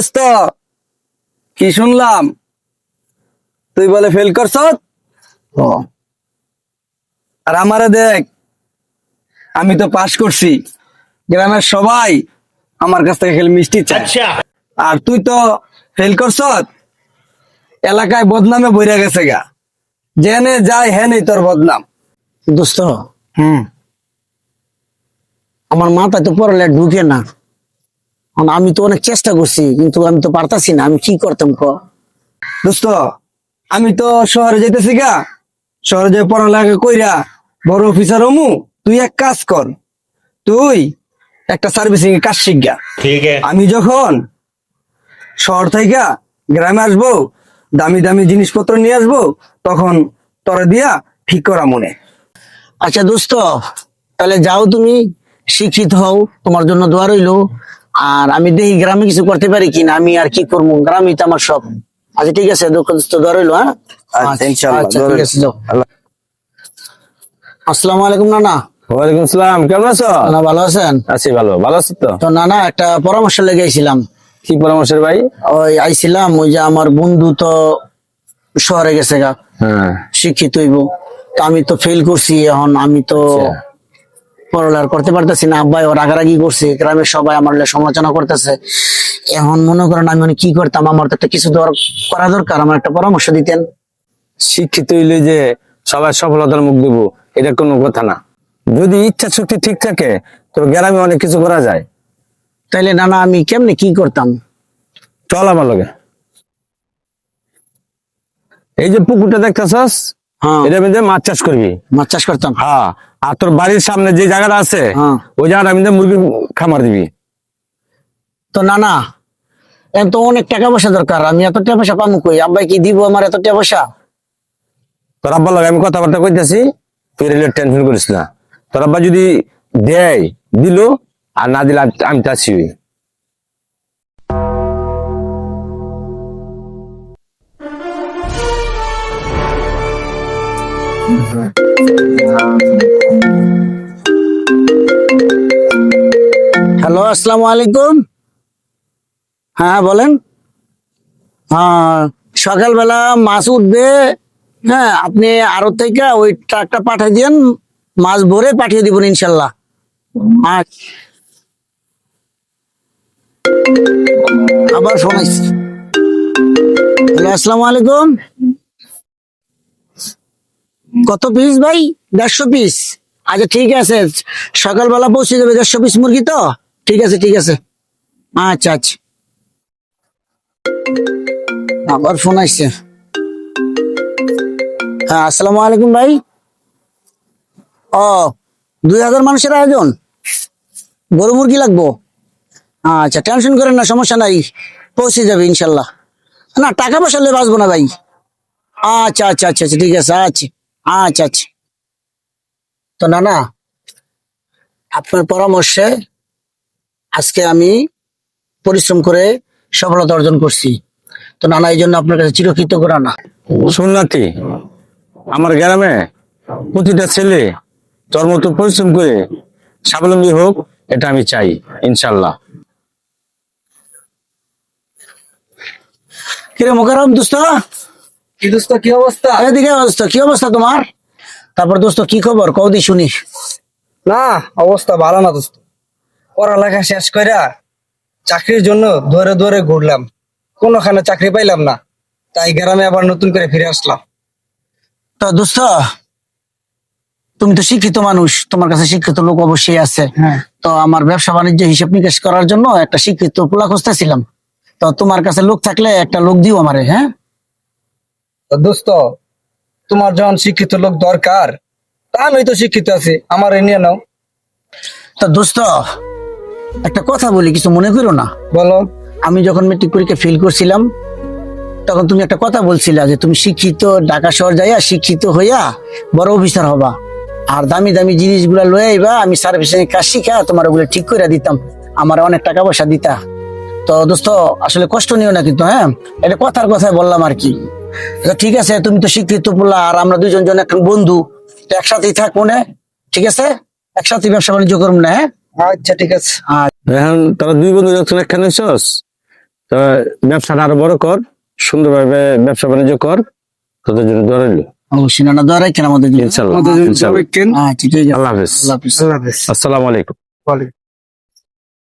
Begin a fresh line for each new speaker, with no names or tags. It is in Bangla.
দোস্ত, কি শুনলাম তুই বলে ফেল করছ? আর আমারে দেখ, আমি তো পাস করছি। গ্রামের সবাই আমার কাছ থেকে খেলে মিষ্টি চায়। আর তুই তো ফেল করছ, এলাকায় বদনামে বইরা গেছে গা। জেনে যায় হেনে তোর বদনাম।
দোস্ত,
হুম।
আমার মাথায় তো পড়লে ঢুকে না। আমি তো অনেক চেষ্টা করছি, কিন্তু আমি তো পারতাছি না। আমি কি করতাম ক?
দোস্ত, আমি তো শহরে যেতেছি গা। শহরে যে পড়ালেখা কইরা বড় অফিসার হমু। তুই এক কাজ কর, তুই একটা সার্ভিসিং এর কাজ শিখ গা।
ठीक है।
আমি যখন শহর থেকে গ্রামে আসবো, দামি দামি জিনিসপত্র নিয়ে আসবো, তখন তোরে দিয়া ঠিক করা মনে।
আচ্ছা দোস্ত, তাহলে যাও, তুমি শিক্ষিত হও, তোমার জন্য দোয়া রইলো। আর আমি দেখি গ্রামে কিছু করতে পারি কিনা। আমি আর কি করবো, গ্রামই তো আমার সব। আচ্ছা ঠিক আছে দোস্ত, দোয়া রইলো। হ্যাঁ
আচ্ছা, ইনশাআল্লাহ।
আচ্ছা ঠিক আছে, যাও।
আল্লাহ।
আসসালামু আলাইকুম নানা।
ওয়ালাইকুম সালাম, কেমন আছো?
নানা ভালো আছেন?
আছি ভালো, ভালো আছো তো?
তো নানা, একটা পরামর্শ লেগে আইছিলাম।
কি পরামর্শের ভাই?
ওই আইছিলাম, ওই যে আমার বন্ধু তো শহরে গেছে গা,
হ্যাঁ,
শিক্ষিত হইব। তো আমি তো ফেল করছি, এখন আমি তো পড়ালেখা করতে পারতেছি না। আব্বাই ও রাগারাগি করছে, গ্রামের সবাই আমার লগে সমালোচনা করতেছে। এখন মনে করেন আমি কি করতাম? আমার তো একটা কিছু করা দরকার, আমার একটা পরামর্শ দিতেন।
শিক্ষিত হইলে যে সবাই সফলতার মুখ দেবো, এটা কোনো কথা না। যদি ইচ্ছা শক্তি ঠিক থাকে তো গ্রামে অনেক কিছু করা যায়।
তাইলে নানা আমি কেমনে কি করতাম?
চল আমার লগে। এই যে পুকুরটা দেখতেছস,
হ্যাঁ,
এটার মধ্যে মাছ চাষ করবি।
মাছ চাষ করতাম।
হ্যাঁ, আর তোর বাড়ির সামনে যে জায়গাটা আছে,
হ্যাঁ।
ওই জায়গাটার মধ্যে মুরগির খামার দিবি।
তো নানা, এখন তো অনেক টাকা পয়সা দরকার। আমি এত টাকা পয়সা পাবো কই? আব্বাই কি দিব আমার এত টাকা পয়সা?
তোর আব্বার লগে আমি কথাবার্তা কইতেছি, তুই রেলের টেনশন করিস না। তোর আব্বা যদি দেয় দিল, আর না দিলে আমি চাচ্ছি।
হ্যালো, আসসালামু আলাইকুম। হ্যাঁ বলেন। হ্যাঁ, সকালবেলা মাছ উঠবে। হ্যাঁ, আপনি আড়ত থেকে ওই ট্রাকটা পাঠিয়ে দিন, মাছ ভরে পাঠিয়ে দিবেন ইনশাল্লাহ। আচ্ছা, আবার ফোন আসছে। হ্যালো, আসসালামু আলাইকুম। কত পিস ভাই? 150 পিস। আচ্ছা ঠিক আছে, সকালবেলা পৌঁছে যাবে 150 পিস মুরগি তো? ঠিক আছে ঠিক আছে। আচ্ছা আচ্ছা। আবার ফোন আসছে। হ্যাঁ, আসসালামু আলাইকুম ভাই। ও, 2000 মানুষের আয়োজন, বড় মুরগি লাগবো। আচ্ছা, টেনশন করেন না, সমস্যা নাই, পৌঁছে যাবে ইনশাল্লাহ। না, টাকা পয়সা নিয়ে বাঁচবো না ভাই। আচ্ছা আচ্ছা আচ্ছা আচ্ছা, ঠিক আছে। আচ্ছা আচ্ছা আচ্ছা। তো না না, আপনার পরামর্শে আজকে আমি পরিশ্রম করে সফলতা অর্জন করছি। তো নানা, এই জন্য আপনার কাছে চিরকৃতজ্ঞ না।
শুনলাতি, আমার গ্রামে প্রতিটা ছেলে তোর মতো পরিশ্রম করে স্বাবলম্বী হোক, এটা আমি চাই ইনশাল্লাহ।
কিরে মোকারম দোস্ত,
কি দোস্ত, কি অবস্থা?
এদিকে দোস্ত, কি অবস্থা তোমার? তারপর দোস্ত কি খবর, কৌদি শুনি।
না, অবস্থা ভালো না দোস্ত। পড়ালেখা শেষ কইরা চাকরির জন্য দৌড়ে দৌড়ে ঘুরলাম, কোনোখানে চাকরি পাইলাম না। তাই গ্রামে আবার নতুন করে ফিরে আসলাম।
তো দোস্ত, তুমি তো শিক্ষিত মানুষ, তোমার কাছে শিক্ষিত লোক অবশ্যই আছে।
হ্যাঁ।
তো আমার ব্যবসা বাণিজ্য হিসাব নিকাশ করার জন্য একটা শিক্ষিত পোলা খুঁজতেছিলাম। তো তোমার কাছে লোক থাকলে একটা লোক দিও আমারে। হ্যাঁ
তো দোস্ত, তোমার যখন শিক্ষিত লোক দরকার, তা আমি তো শিক্ষিত আছি, আমার নিয়ে নাও।
তো দোস্ত, একটা কথা বলি, কিছু মনে করো না।
বলো।
আমি যখন মেট্রিক পরীক্ষা ফেল করছিলাম, তখন তুমি একটা কথা বলছিলা যে তুমি শিক্ষিত, ঢাকা শহর যাইয়া শিক্ষিত হইয়া বড় অফিসার হবা, আর দামি দামি জিনিসগুলা লয়ে আইবা, আমি সার্ভিসিং কাজ শিখা তোমার ওগুলো ঠিক করে দিতাম, আমার অনেক টাকা পয়সা দিতা। তো দোস্ত, আসলে কষ্ট নিও না কিন্তু। হ্যাঁ, এটা কথার কথায় বললাম আর কি। তো ঠিক আছে, তুমি তো শিক্ষিত পোলা, আর আমরা দুজন জন এখন বন্ধু, তো একসাথেই থাকবো না? ঠিক আছে, একসাথে ব্যবসা বাণিজ্য করবো না? হ্যাঁ
আচ্ছা ঠিক আছে।
এখন তারা দুই বন্ধু যখন একখানে হইছস, তো ব্যবসাটা আরো বড় কর, সুন্দরভাবে ব্যবসা বাণিজ্য কর, তোদের জন্য দোয়া রইল।
অবশ্যই না দোয়া রাখেন আমাদের জন্য।
ইনশাল্লাহ,
আমাদের জন্য
ইনশাল্লাহ।
সবাইকে
আচ্ছা ঠিক আছে।
আল্লাহ হাফেজ,
আল্লাহ হাফিজ।
আল্লাহ হাফেজ।
আসসালামু আলাইকুম।
ওয়ালাইকুম